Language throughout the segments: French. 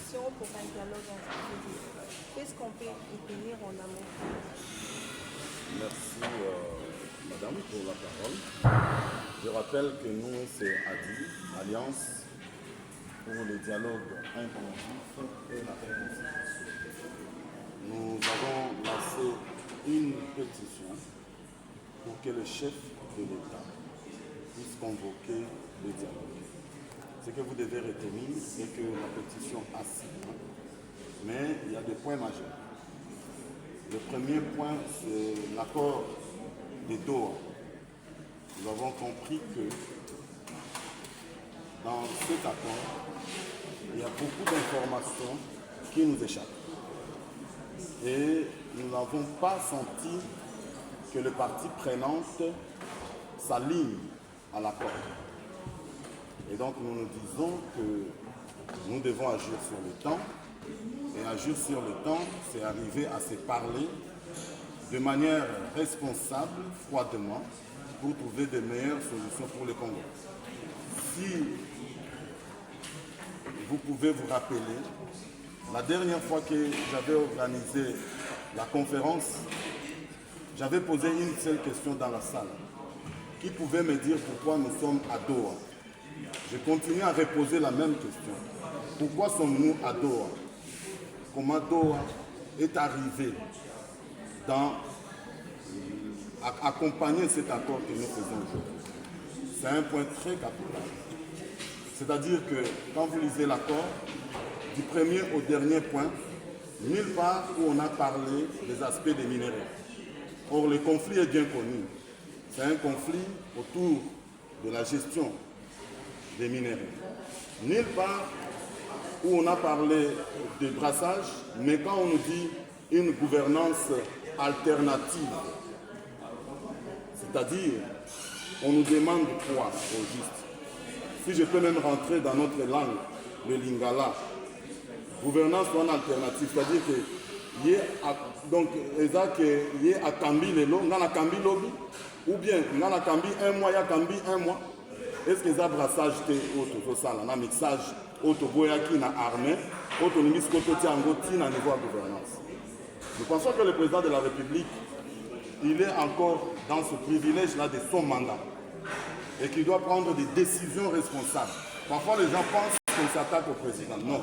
conditions pour un dialogue inclusif? Qu'est-ce qu'on peut y tenir en amont? Merci Madame pour la parole. Je rappelle que nous, c'est ADI, Alliance pour le dialogue inclusif et la réconciliation. Nous avons lancé une pétition pour que le chef de l'État puisse convoquer le dialogue. Ce que vous devez retenir, c'est que la pétition a 6 points, mais il y a des points majeurs. Le premier point, c'est l'accord de Doha. Nous avons compris que dans cet accord, il y a beaucoup d'informations qui nous échappent. Et nous n'avons pas senti que le parti prenante s'aligne à l'accord. Et donc nous nous disons que nous devons agir sur le temps. Et agir sur le temps, c'est arriver à se parler de manière responsable, froidement, pour trouver de meilleures solutions pour le Congo. Si vous pouvez vous rappeler, la dernière fois que j'avais organisé la conférence, j'avais posé une seule question dans la salle. Qui pouvait me dire pourquoi nous sommes à Doha? Je continue à reposer la même question. Pourquoi sommes-nous à Doha? Comment Doha est arrivé à accompagner cet accord que nous faisons aujourd'hui? C'est un point très capital. C'est-à-dire que quand vous lisez l'accord, du premier au dernier point, nulle part où on a parlé des aspects des minéraux. Or, le conflit est bien connu. C'est un conflit autour de la gestion des minéraux. Nulle part où on a parlé de brassage, mais quand on nous dit une gouvernance alternative, c'est-à-dire, on nous demande quoi au juste? Si je peux même rentrer dans notre langue, le lingala, gouvernance en alternative, c'est-à-dire que donc y a Kambi lelo, ngana Kambi lobby, ou bien ngana Kambi un mois, ya Kambi un mois. Est-ce que ça brassage te auto ça là, mixage auto boyaki na armée, auto nimisco toti angoti na niveau de gouvernance. Nous pensons que le président de la République, il est encore dans ce privilège-là de son mandat et qu'il doit prendre des décisions responsables. Parfois, les gens pensent qu'on s'attaque au président. Non.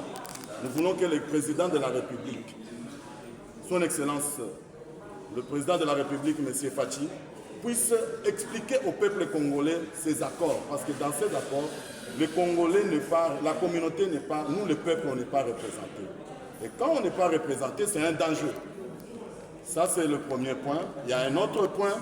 Nous voulons que le président de la République, son Excellence, le président de la République, M. Fachi, puisse expliquer au peuple congolais ces accords. Parce que dans ces accords, le Congolais n'est pas, la communauté n'est pas, nous le peuple, on n'est pas représenté. Et quand on n'est pas représenté, c'est un danger. Ça, c'est le premier point. Il y a un autre point